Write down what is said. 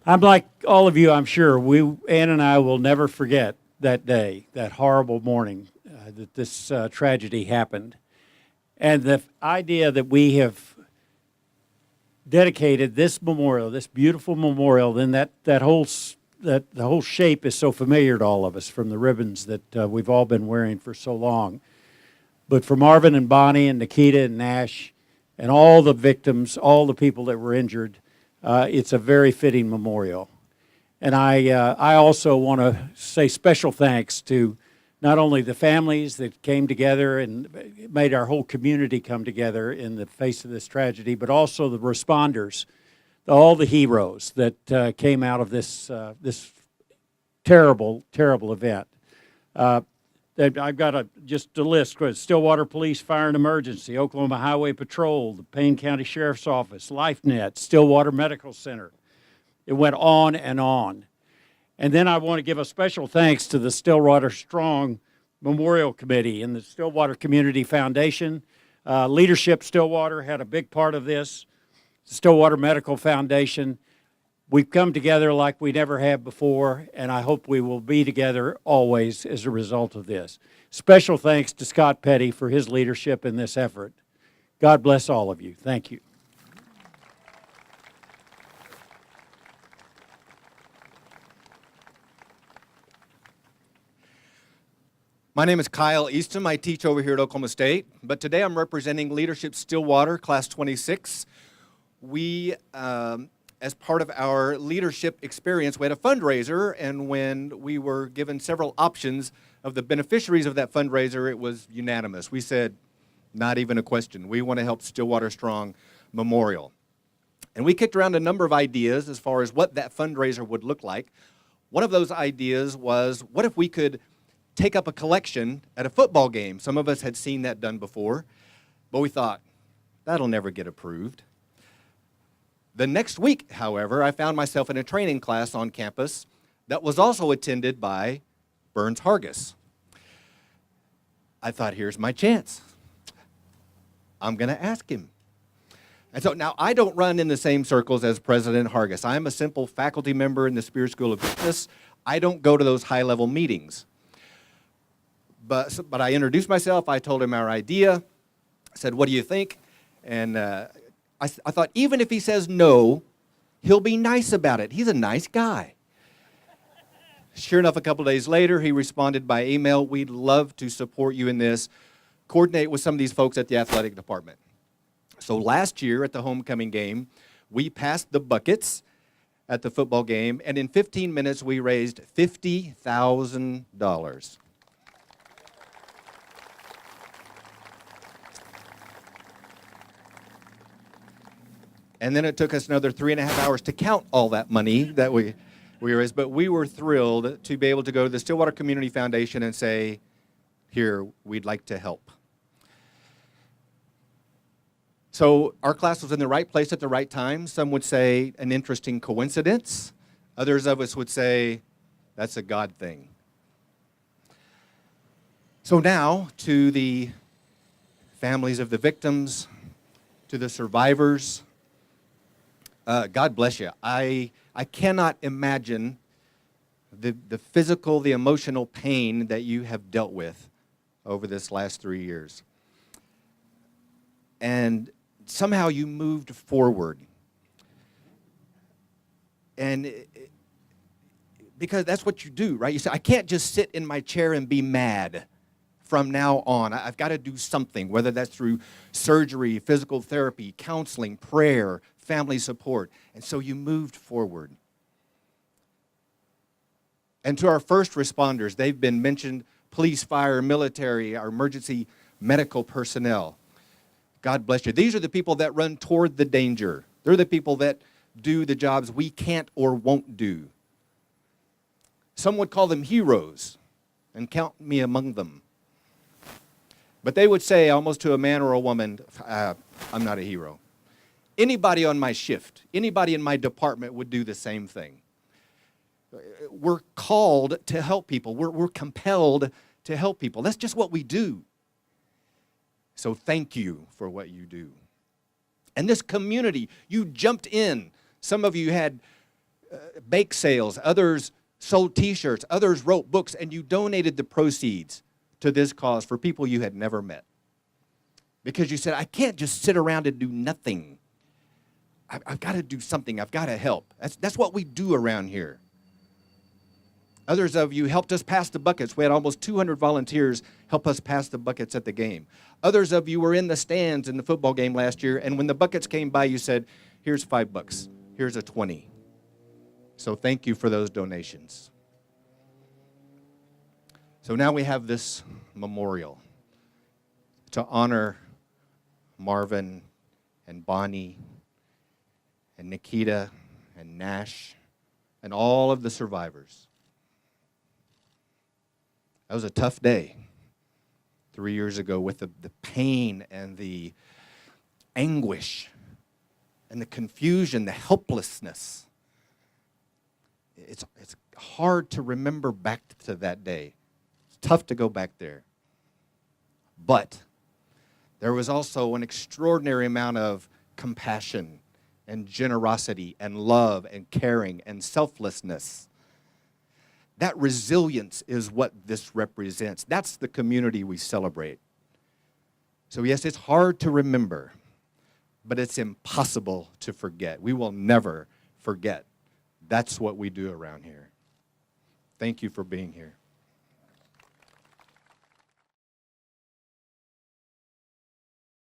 I'm like all of you, I'm sure. Ann and I will never forget that day, that horrible morning that this tragedy happened. And the idea that we have dedicated this memorial, this beautiful memorial, then the whole shape is so familiar to all of us from the ribbons that we've all been wearing for so long. But for Marvin and Bonnie and Nikita and Nash and all the victims, all the people that were injured, it's a very fitting memorial. And I also want to say special thanks to not only the families that came together and made our whole community come together in the face of this tragedy, but also the responders, all the heroes that came out of this terrible, terrible event. I've got just a list: Stillwater Police Fire and Emergency, Oklahoma Highway Patrol, the Payne County Sheriff's Office, LifeNet, Stillwater Medical Center. It went on and on. And then I want to give a special thanks to the Stillwater Strong Memorial Committee and the Stillwater Community Foundation. Leadership Stillwater had a big part of this. Stillwater Medical Foundation. We've come together like we never have before, and I hope we will be together always as a result of this. Special thanks to Scott Petty for his leadership in this effort. God bless all of you. Thank you. My name is Kyle Easton. I teach over here at Oklahoma State, but today I'm representing Leadership Stillwater, Class 26. We, as part of our leadership experience, we had a fundraiser, and when we were given several options of the beneficiaries of that fundraiser, it was unanimous. We said, not even a question. We want to help Stillwater Strong Memorial. And we kicked around a number of ideas as far as what that fundraiser would look like. One of those ideas was, what if we could take up a collection at a football game? Some of us had seen that done before, but we thought, that'll never get approved. The next week, however, I found myself in a training class on campus that was also attended by Burns Hargis. I thought, here's my chance. I'm going to ask him. And so now I don't run in the same circles as President Hargis. I'm a simple faculty member in the Spears School of Business. I don't go to those high-level meetings. But I introduced myself. I told him our idea. I said, what do you think? And I thought, even if he says no, he'll be nice about it. He's a nice guy. Sure enough, a couple days later, he responded by email, we'd love to support you in this. Coordinate with some of these folks at the athletic department. So last year at the homecoming game, we passed the buckets at the football game, and in 15 minutes, we raised $50,000. And then it took us another 3.5 hours to count all that money that we raised. But we were thrilled to be able to go to the Stillwater Community Foundation and say, here, we'd like to help. So our class was in the right place at the right time. Some would say an interesting coincidence. Others of us would say, that's a God thing. So now, to the families of the victims, to the survivors, God bless you. I cannot imagine the physical, the emotional pain that you have dealt with over this last 3 years. And somehow you moved forward. And because that's what you do, right? You say, I can't just sit in my chair and be mad from now on. I've got to do something, whether that's through surgery, physical therapy, counseling, prayer, family support. And so you moved forward. And to our first responders, they've been mentioned: police, fire, military, our emergency medical personnel. God bless you. These are the people that run toward the danger. They're the people that do the jobs we can't or won't do. Some would call them heroes, and count me among them. But they would say, almost to a man or a woman, I'm not a hero. Anybody on my shift, anybody in my department would do the same thing. We're called to help people. We're compelled to help people. That's just what we do. So thank you for what you do. And this community, you jumped in. Some of you had bake sales, others sold T-shirts, others wrote books, and you donated the proceeds to this cause for people you had never met. Because you said, I can't just sit around and do nothing. I've got to do something. I've got to help. That's what we do around here. Others of you helped us pass the buckets. We had almost 200 volunteers help us pass the buckets at the game. Others of you were in the stands in the football game last year, and when the buckets came by, you said, here's $5, here's a 20. So thank you for those donations. So now we have this memorial to honor Marvin and Bonnie and Nikita and Nash and all of the survivors. That was a tough day 3 years ago with the pain and the anguish and the confusion, the helplessness. It's hard to remember back to that day. It's tough to go back there. But there was also an extraordinary amount of compassion and generosity and love and caring and selflessness. That resilience is what this represents. That's the community we celebrate. So yes, it's hard to remember, but it's impossible to forget. We will never forget. That's what we do around here. Thank you for being here.